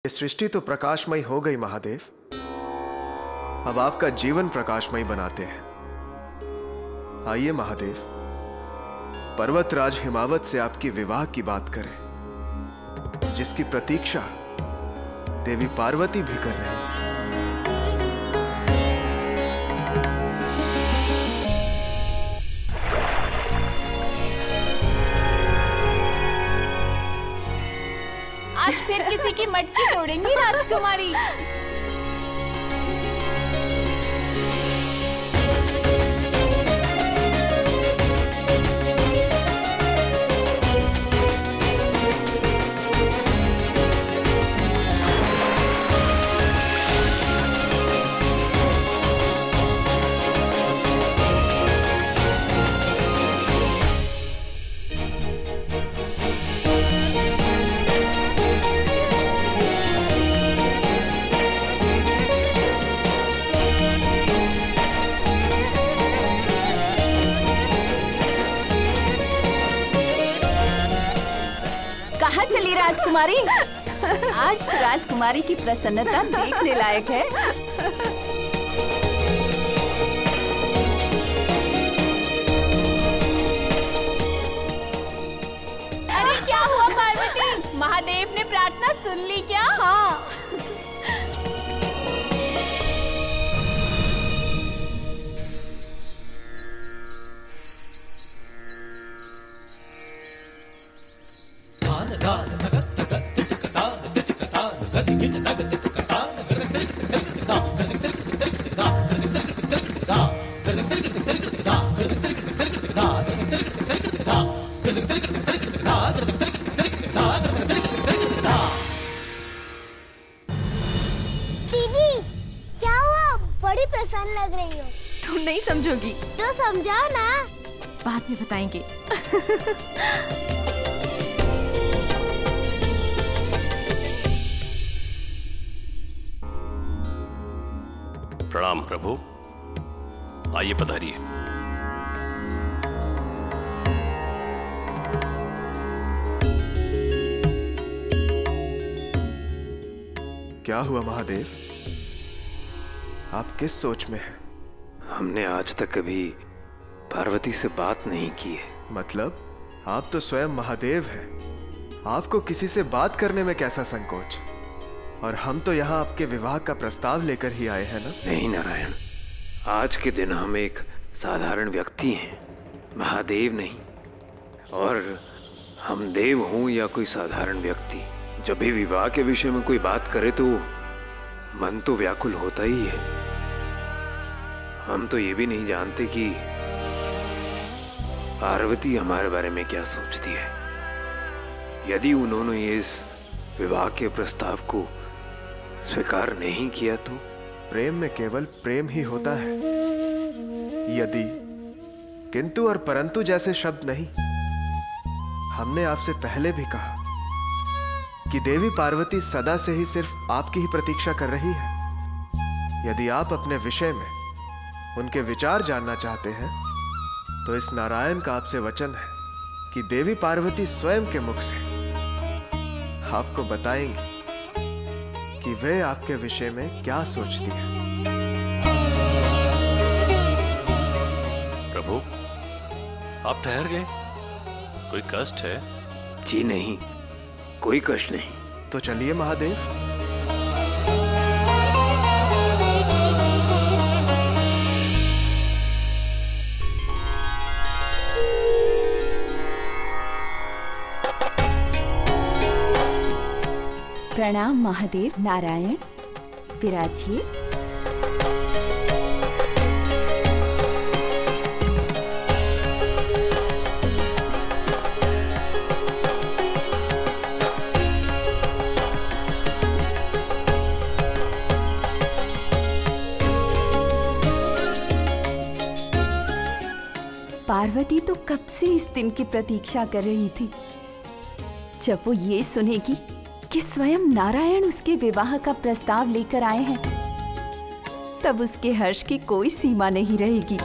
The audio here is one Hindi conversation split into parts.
ये सृष्टि तो प्रकाशमयी हो गई महादेव। अब आपका जीवन प्रकाशमयी बनाते हैं। आइए महादेव, पर्वतराज हिमावत से आपकी विवाह की बात करें, जिसकी प्रतीक्षा देवी पार्वती भी कर रही है। आज फिर किसी की मटकी तोड़ेंगी राजकुमारी। कहाँ चली राजकुमारी? आज तो राजकुमारी की प्रसन्नता देखने लायक है। अरे क्या हुआ पार्वती? महादेव ने प्रार्थना सुन ली क्या? हाँ। दीदी, क्या हुआ? बड़ी प्रसन्न लग रही हो। तुम नहीं समझोगी तो समझाओ ना। बाद में बताएंगे। प्रणाम प्रभु, आइए पधारिए। क्या हुआ महादेव? आप किस सोच में हैं? हमने आज तक कभी पार्वती से बात नहीं की है। मतलब आप तो स्वयं महादेव हैं। आपको किसी से बात करने में कैसा संकोच? और हम तो यहाँ आपके विवाह का प्रस्ताव लेकर ही आए हैं ना? नहीं नारायण, आज के दिन हम एक साधारण व्यक्ति हैं, महादेव नहीं। और हम देव हों या कोई साधारण व्यक्ति, जब भी विवाह के विषय में कोई बात करे तो मन तो व्याकुल होता ही है। हम तो ये भी नहीं जानते कि पार्वती हमारे बारे में क्या सोचती है। यदि उन्होंने इस विवाह के प्रस्ताव को स्वीकार नहीं किया तो? प्रेम में केवल प्रेम ही होता है। यदि, किंतु और परंतु जैसे शब्द नहीं। हमने आपसे पहले भी कहा कि देवी पार्वती सदा से ही सिर्फ आपकी ही प्रतीक्षा कर रही है। यदि आप अपने विषय में उनके विचार जानना चाहते हैं तो इस नारायण का आपसे वचन है कि देवी पार्वती स्वयं के मुख से आपको बताएंगी कि वे आपके विषय में क्या सोचती है। प्रभु, आप ठहर गए? कोई कष्ट है? जी नहीं, कोई कष्ट नहीं। तो चलिए महादेव। प्रणाम महादेव। नारायण, विराजिए। पार्वती तो कब से इस दिन की प्रतीक्षा कर रही थी, जब वो ये सुनेगी कि स्वयं नारायण उसके विवाह का प्रस्ताव लेकर आए हैं। तब उसके हर्ष की कोई सीमा नहीं रहेगी।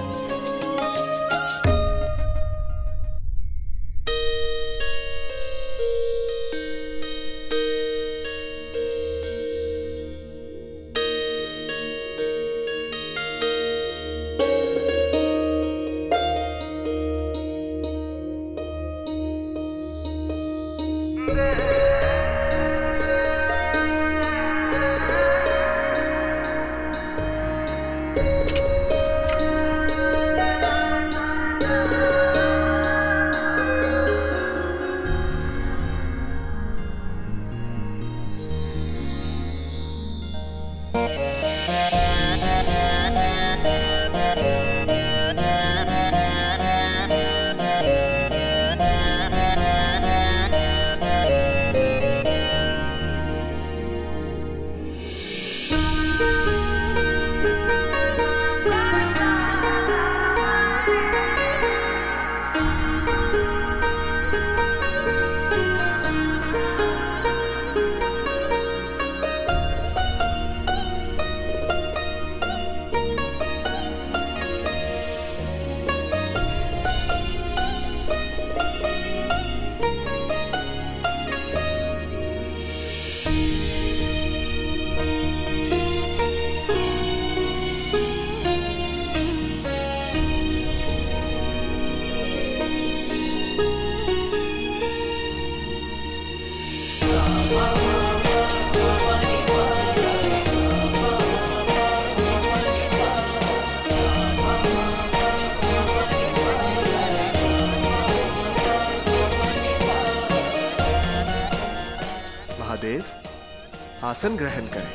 आसन ग्रहण करें।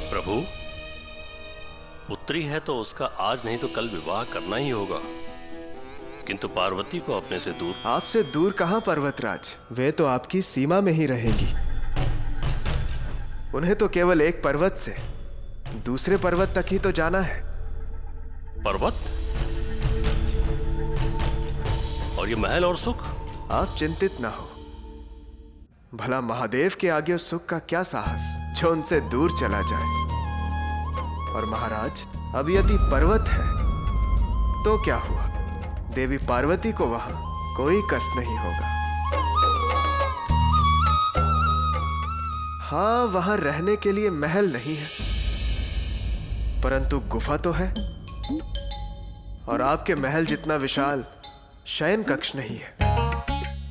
प्रभु, पुत्री है तो उसका आज नहीं तो कल विवाह करना ही होगा, किंतु पार्वती को अपने से दूर। आपसे दूर कहां पर्वतराज, वे तो आपकी सीमा में ही रहेंगी। उन्हें तो केवल एक पर्वत से दूसरे पर्वत तक ही तो जाना है। पर्वत? और ये महल और सुख? आप चिंतित ना हो। भला महादेव के आगे उस सुख का क्या साहस जो उनसे दूर चला जाए। और महाराज, अब यदि पर्वत है तो क्या हुआ, देवी पार्वती को वहां कोई कष्ट नहीं होगा। हाँ, वहां रहने के लिए महल नहीं है, परंतु गुफा तो है। और आपके महल जितना विशाल शयन कक्ष नहीं है,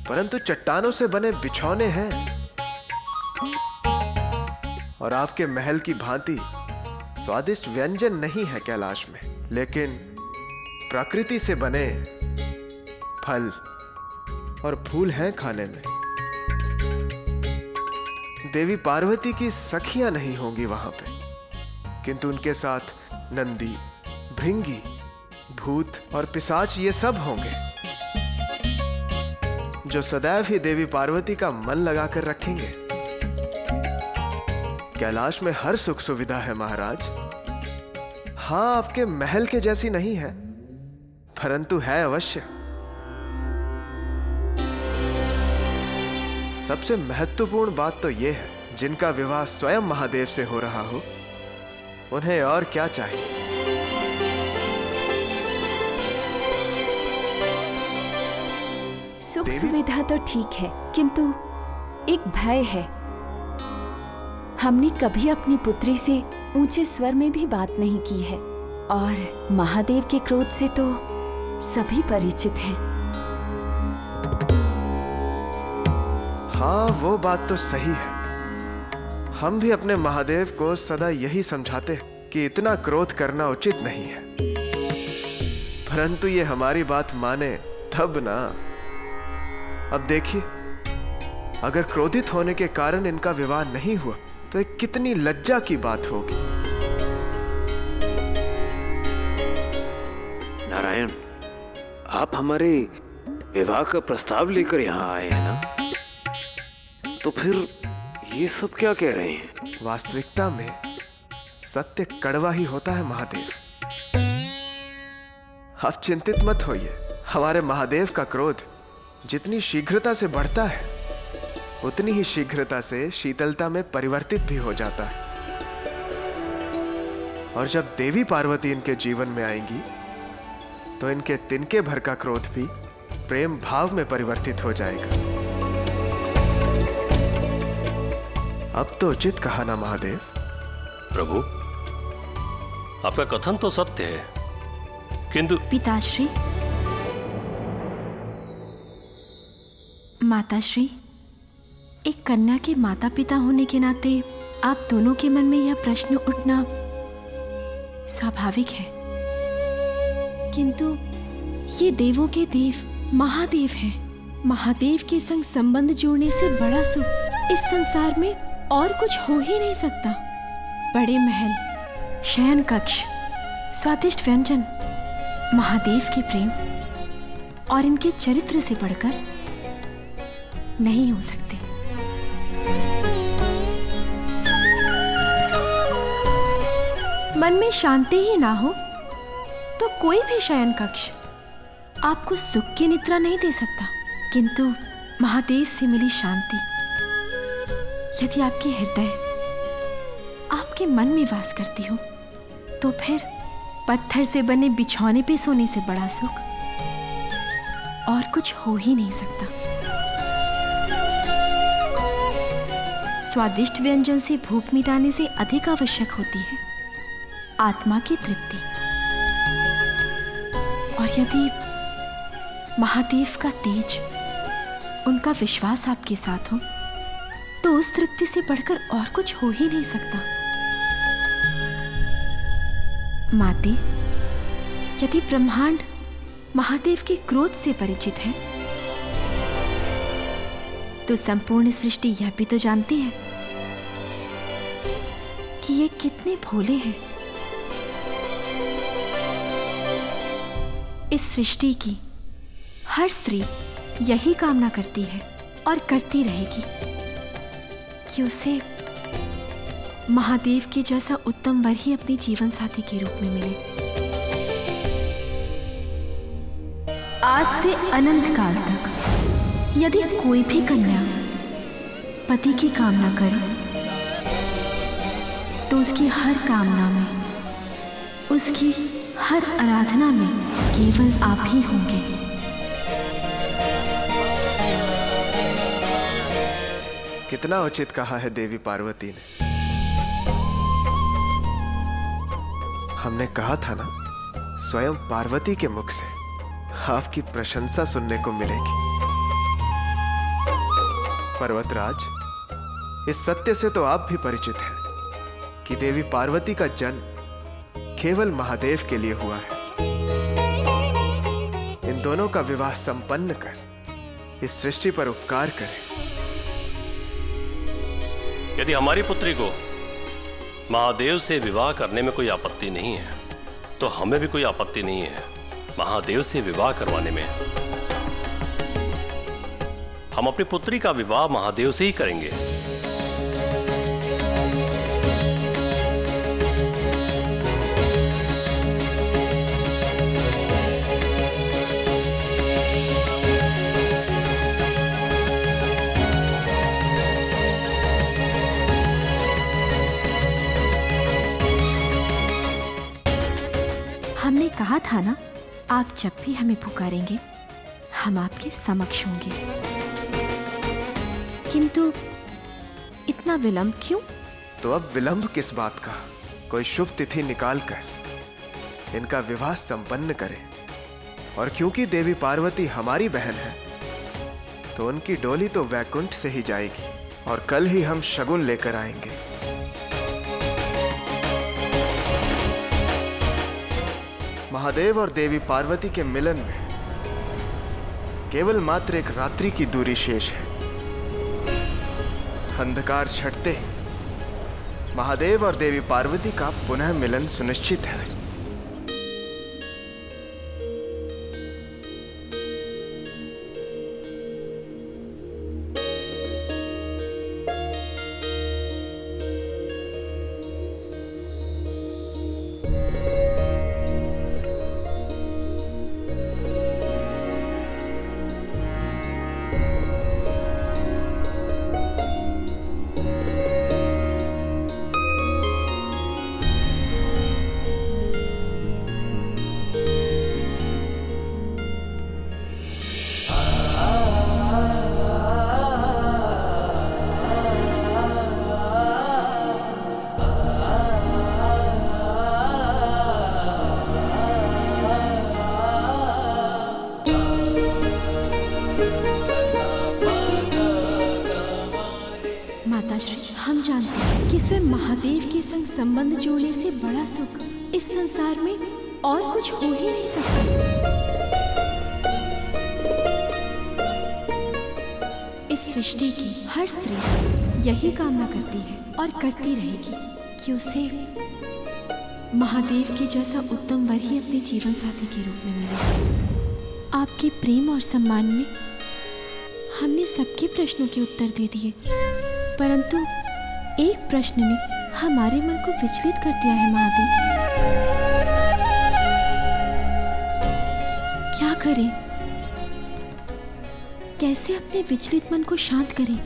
परंतु चट्टानों से बने बिछौने हैं। और आपके महल की भांति स्वादिष्ट व्यंजन नहीं है कैलाश में, लेकिन प्रकृति से बने फल और फूल हैं खाने में। देवी पार्वती की सखियां नहीं होंगी वहां पे, किंतु उनके साथ नंदी, भृंगी, भूत और पिशाच ये सब होंगे, जो सदैव ही देवी पार्वती का मन लगाकर रखेंगे। कैलाश में हर सुख सुविधा है महाराज। हाँ, आपके महल के जैसी नहीं है, परंतु है अवश्य। सबसे महत्वपूर्ण बात तो यह है, जिनका विवाह स्वयं महादेव से हो रहा हो, उन्हें और क्या चाहिए। सुख सुविधा तो ठीक है, किंतु एक भय है। हमने कभी अपनी पुत्री से ऊंचे स्वर में भी बात नहीं की है, और महादेव के क्रोध से तो सभी परिचित हैं। हाँ, वो बात तो सही है। हम भी अपने महादेव को सदा यही समझाते हैं कि इतना क्रोध करना उचित नहीं है, परंतु ये हमारी बात माने तब ना। अब देखिए, अगर क्रोधित होने के कारण इनका विवाह नहीं हुआ तो एक कितनी लज्जा की बात होगी। नारायण, आप हमारे विवाह का प्रस्ताव लेकर यहाँ आए हैं ना, तो फिर ये सब क्या कह रहे हैं? वास्तविकता में सत्य कड़वा ही होता है महादेव। आप चिंतित मत होइए। हमारे महादेव का क्रोध जितनी शीघ्रता से बढ़ता है, उतनी ही शीघ्रता से शीतलता में परिवर्तित भी हो जाता है। और जब देवी पार्वती इनके जीवन में आएंगी, तो इनके तिनके भर का क्रोध भी प्रेम भाव में परिवर्तित हो जाएगा। अब तो उचित कहा ना महादेव। प्रभु, आपका कथन तो सत्य है, किंतु पिताश्री, माताश्री, एक कन्या के माता पिता होने के नाते आप दोनों के मन में यह प्रश्न उठना स्वाभाविक है, किंतु ये देवों के देव महादेव है। महादेव के संग संबंध जोड़ने से बड़ा सुख इस संसार में और कुछ हो ही नहीं सकता। बड़े महल, शयन कक्ष, स्वादिष्ट व्यंजन, महादेव के प्रेम और इनके चरित्र से बढ़कर नहीं हो सकते। मन में शांति ही ना हो तो कोई भी शयन कक्ष आपको सुख की निद्रा नहीं दे सकता, किंतु महादेव से मिली शांति यदि आपके हृदय, आपके मन में वास करती हो, तो फिर पत्थर से बने बिछौने पे सोने से बड़ा सुख और कुछ हो ही नहीं सकता। स्वादिष्ट व्यंजन से भूख मिटाने से अधिक आवश्यक होती है आत्मा की तृप्ति। और यदि महादेव का तेज, उनका विश्वास आपके साथ हो, तो उस तृप्ति से बढ़कर और कुछ हो ही नहीं सकता। माते, यदि ब्रह्मांड महादेव के क्रोध से परिचित है तो संपूर्ण सृष्टि यह भी तो जानती है कि ये कितने भोले हैं। इस सृष्टि की हर स्त्री यही कामना करती है और करती रहेगी कि उसे महादेव के जैसा उत्तम वर ही अपने जीवन साथी के रूप में मिले। आज से अनंत काल तक यदि कोई भी कन्या पति की कामना करे तो उसकी हर कामना में, उसकी हर आराधना में केवल आप ही होंगे। कितना उचित कहा है देवी पार्वती ने। हमने कहा था ना, स्वयं पार्वती के मुख से आपकी प्रशंसा सुनने को मिलेगी। पर्वतराज, इस सत्य से तो आप भी परिचित हैं कि देवी पार्वती का जन्म केवल महादेव के लिए हुआ है। इन दोनों का विवाह संपन्न कर इस सृष्टि पर उपकार करें। यदि हमारी पुत्री को महादेव से विवाह करने में कोई आपत्ति नहीं है तो हमें भी कोई आपत्ति नहीं है महादेव से विवाह करवाने में। हम अपनी पुत्री का विवाह महादेव से ही करेंगे। हमने कहा था ना, आप जब भी हमें पुकारेंगे हम आपके समक्ष होंगे। किंतु इतना विलंब क्यों? तो अब विलंब किस बात का? कोई शुभ तिथि निकालकर इनका विवाह संपन्न करें। और क्योंकि देवी पार्वती हमारी बहन है तो उनकी डोली तो वैकुंठ से ही जाएगी और कल ही हम शगुन लेकर आएंगे। महादेव और देवी पार्वती के मिलन में केवल मात्र एक रात्रि की दूरी शेष है। अंधकार छटते ही महादेव और देवी पार्वती का पुनः मिलन सुनिश्चित है। हम जानते हैं कि स्वयं महादेव के संग संबंध जोड़ने से बड़ा सुख इस संसार में और कुछ हो ही नहीं सकता। इस सृष्टि की हर स्त्री यही कामना करती है और करती रहेगी कि उसे महादेव के जैसा उत्तम वर ही अपने जीवन साथी के रूप में मिले। आपके प्रेम और सम्मान में हमने सबके प्रश्नों के उत्तर दे दिए, परंतु एक प्रश्न ने हमारे मन को विचलित कर दिया है महादेव। क्या करें? कैसे अपने विचलित मन को शांत करें?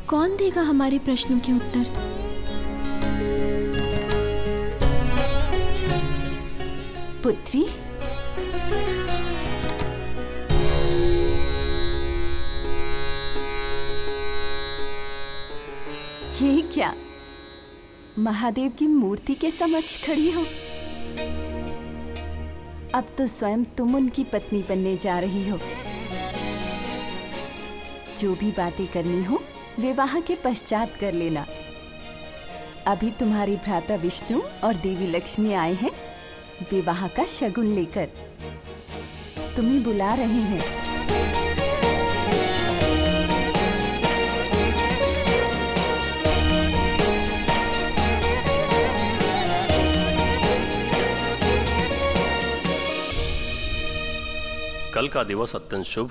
कौन देगा हमारे प्रश्नों के उत्तर? पुत्री, ये क्या महादेव की मूर्ति के समक्ष खड़ी हो? अब तो स्वयं तुम उनकी पत्नी बनने जा रही हो। जो भी बातें करनी हो विवाह के पश्चात कर लेना। अभी तुम्हारे भ्राता विष्णु और देवी लक्ष्मी आए हैं विवाह का शगुन लेकर। तुम्हें बुला रहे हैं। कल का दिवस अत्यंत शुभ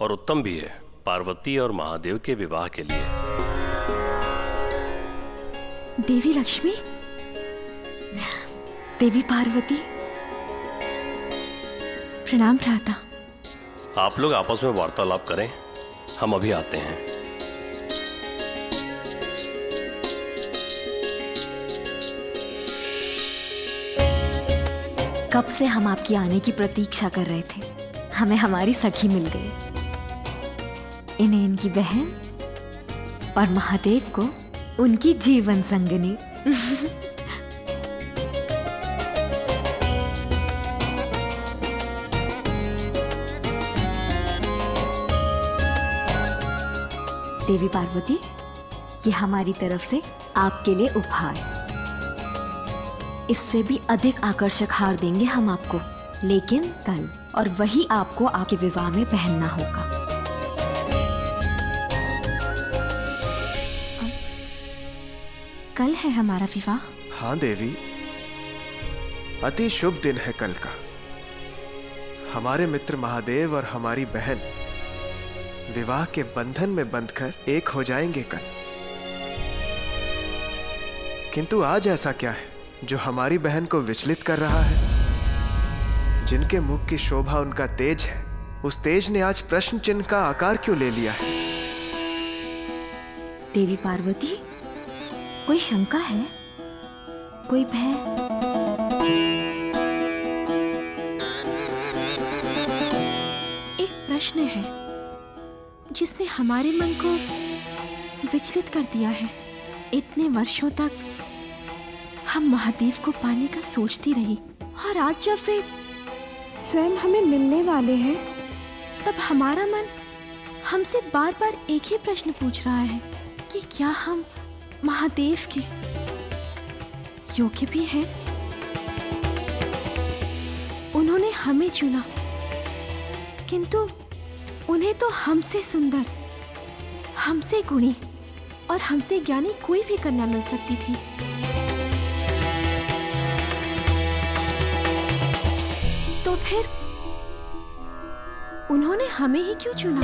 और उत्तम भी है पार्वती और महादेव के विवाह के लिए। देवी लक्ष्मी, देवी पार्वती, प्रणाम भ्राता। आप लोग आपस में वार्तालाप करें, हम अभी आते हैं। कब से हम आपकी आने की प्रतीक्षा कर रहे थे। हमें हमारी सखी मिल गई, इन्हें इनकी बहन और महादेव को उनकी जीवन संगनी। देवी पार्वती, ये हमारी तरफ से आपके लिए उपहार। इससे भी अधिक आकर्षक हार देंगे हम आपको, लेकिन कल, और वही आपको आपके विवाह में पहनना होगा। कल है हमारा विवाह? हाँ देवी, अति शुभ दिन है कल का। हमारे मित्र महादेव और हमारी बहन विवाह के बंधन में बंधकर एक हो जाएंगे कल। किंतु आज ऐसा क्या है जो हमारी बहन को विचलित कर रहा है? जिनके मुख की शोभा उनका तेज है, उस तेज ने आज प्रश्न चिन्ह का आकार क्यों ले लिया है? देवी पार्वती, कोई शंका है? कोई भय? एक प्रश्न है जिसने हमारे मन को विचलित कर दिया है। इतने वर्षों तक हम महादेव को पाने का सोचती रही, और आज जब वे स्वयं हमें मिलने वाले हैं, तब हमारा मन हमसे बार बार एक ही प्रश्न पूछ रहा है कि क्या हम महादेव के योग्य भी हैं? उन्होंने हमें चुना, किंतु उन्हें तो हमसे सुंदर, हमसे गुणी और हमसे ज्ञानी कोई भी कन्या मिल सकती थी। तो फिर उन्होंने हमें ही क्यों चुना?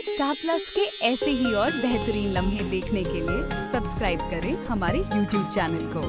स्टार प्लस के ऐसे ही और बेहतरीन लम्हे देखने के लिए सब्सक्राइब करें हमारे YouTube चैनल को।